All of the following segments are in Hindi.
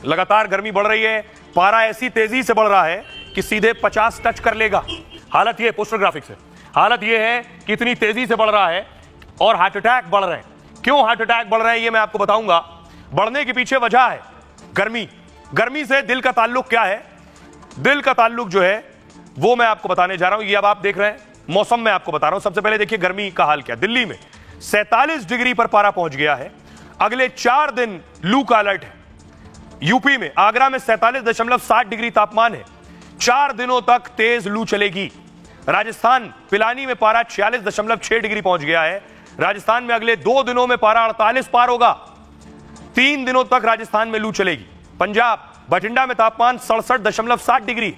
लगातार गर्मी बढ़ रही है, पारा ऐसी तेजी से बढ़ रहा है कि सीधे 50 टच कर लेगा। हालत यह पोस्टर ग्राफिक से, हालत यह है कि इतनी तेजी से बढ़ रहा है और हार्ट अटैक बढ़ रहे हैं। क्यों हार्ट अटैक बढ़ रहे हैं ये मैं आपको बताऊंगा। बढ़ने के पीछे वजह है गर्मी। गर्मी से दिल का ताल्लुक क्या है? दिल का ताल्लुक जो है वो मैं आपको बताने जा रहा हूं। ये अब आप देख रहे हैं, मौसम में आपको बता रहा हूं। सबसे पहले देखिए गर्मी का हाल क्या। दिल्ली में 47 डिग्री पर पारा पहुंच गया है। अगले 4 दिन लू का अलर्ट है। यूपी में आगरा में 47.7 डिग्री तापमान है। 4 दिनों तक तेज लू चलेगी। राजस्थान पिलानी में पारा 46.6 डिग्री पहुंच गया है। राजस्थान में अगले 2 दिनों में पारा 48 पार होगा। 3 दिनों तक राजस्थान में लू चलेगी। पंजाब बठिंडा में तापमान 67.7 डिग्री।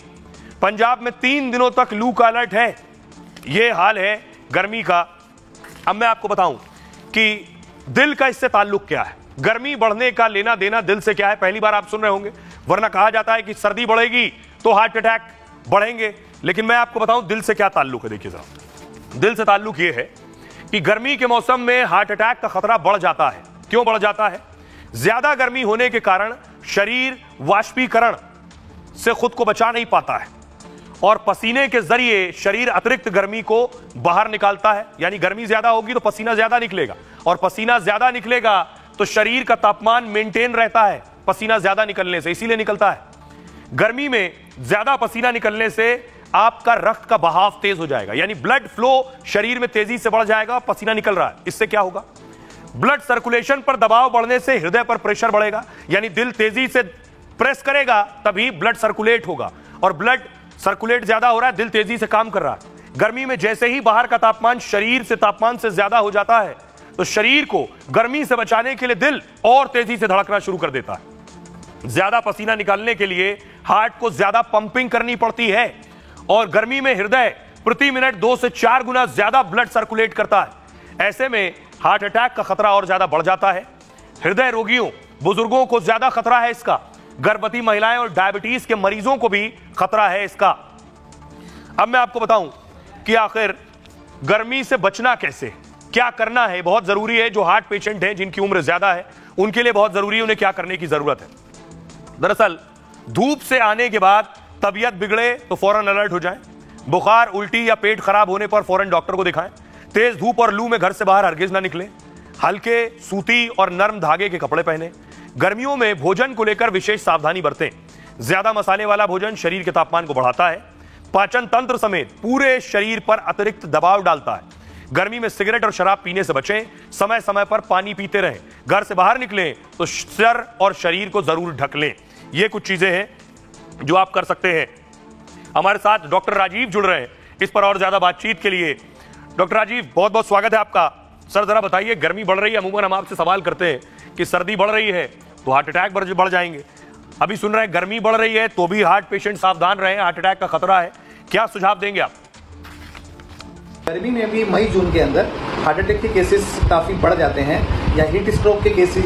पंजाब में 3 दिनों तक लू का अलर्ट है। यह हाल है गर्मी का। अब मैं आपको बताऊं कि दिल का इससे ताल्लुक क्या है। गर्मी बढ़ने का लेना देना दिल से क्या है, पहली बार आप सुन रहे होंगे। वरना कहा जाता है कि सर्दी बढ़ेगी तो हार्ट अटैक बढ़ेंगे, लेकिन मैं आपको बताऊं दिल से क्या ताल्लुक है। देखिए साहब, दिल से ताल्लुक यह है कि गर्मी के मौसम में हार्ट अटैक का खतरा बढ़ जाता है। क्यों बढ़ जाता है? ज्यादा गर्मी होने के कारण शरीर वाष्पीकरण से खुद को बचा नहीं पाता है और पसीने के जरिए शरीर अतिरिक्त गर्मी को बाहर निकालता है। यानी गर्मी ज्यादा होगी तो पसीना ज्यादा निकलेगा और पसीना ज्यादा निकलेगा तो शरीर का तापमान मेंटेन रहता है पसीना ज्यादा निकलने से, इसीलिए निकलता है। गर्मी में ज्यादा पसीना निकलने से आपका रक्त का बहाव तेज हो जाएगा, यानी ब्लड फ्लो शरीर में तेजी से बढ़ जाएगा। पसीना निकल रहा है, इससे क्या होगा? ब्लड सर्कुलेशन पर दबाव बढ़ने से हृदय पर प्रेशर बढ़ेगा, यानी दिल तेजी से प्रेस करेगा तभी ब्लड सर्कुलेट होगा और ब्लड सर्कुलेट ज्यादा हो रहा है, दिल तेजी से काम कर रहा है। गर्मी में जैसे ही बाहर का तापमान शरीर से तापमान से ज्यादा हो जाता है तो शरीर को गर्मी से बचाने के लिए दिल और तेजी से धड़कना शुरू कर देता है। ज्यादा पसीना निकालने के लिए हार्ट को ज्यादा पंपिंग करनी पड़ती है और गर्मी में हृदय प्रति मिनट 2 से 4 गुना ज्यादा ब्लड सर्कुलेट करता है। ऐसे में हार्ट अटैक का खतरा और ज्यादा बढ़ जाता है। हृदय रोगियों, बुजुर्गों को ज्यादा खतरा है इसका। गर्भवती महिलाएं और डायबिटीज के मरीजों को भी खतरा है इसका। अब मैं आपको बताऊं कि आखिर गर्मी से बचना कैसे, क्या करना है, बहुत जरूरी है। जो हार्ट पेशेंट हैं, जिनकी उम्र ज्यादा है, उनके लिए बहुत जरूरी है, उन्हें क्या करने की जरूरत है। दरअसल धूप से आने के बाद तबीयत बिगड़े तो फौरन अलर्ट हो जाएं। बुखार, उल्टी या पेट खराब होने पर फौरन डॉक्टर को दिखाएं। तेज धूप और लू में घर से बाहर हरगिज ना निकलें। हल्के सूती और नर्म धागे के कपड़े पहने। गर्मियों में भोजन को लेकर विशेष सावधानी बरतें। ज्यादा मसाले वाला भोजन शरीर के तापमान को बढ़ाता है, पाचन तंत्र समेत पूरे शरीर पर अतिरिक्त दबाव डालता है। गर्मी में सिगरेट और शराब पीने से बचें। समय समय पर पानी पीते रहें। घर से बाहर निकलें तो सर और शरीर को जरूर ढक लें। ये कुछ चीजें हैं जो आप कर सकते हैं। हमारे साथ डॉक्टर राजीव जुड़ रहे हैं इस पर और ज्यादा बातचीत के लिए। डॉक्टर राजीव, बहुत बहुत स्वागत है आपका। सर जरा बताइए, गर्मी बढ़ रही है, अमूमन हम आपसे सवाल करते हैं कि सर्दी बढ़ रही है तो हार्ट अटैक बढ़ जाएंगे। अभी सुन रहे हैं गर्मी बढ़ रही है तो भी हार्ट पेशेंट सावधान रहे, हार्ट अटैक का खतरा है। क्या सुझाव देंगे आप? गर्मी में भी मई जून के अंदर हार्ट अटैक के केसेस काफी बढ़ जाते हैं या हीट स्ट्रोक के केसेस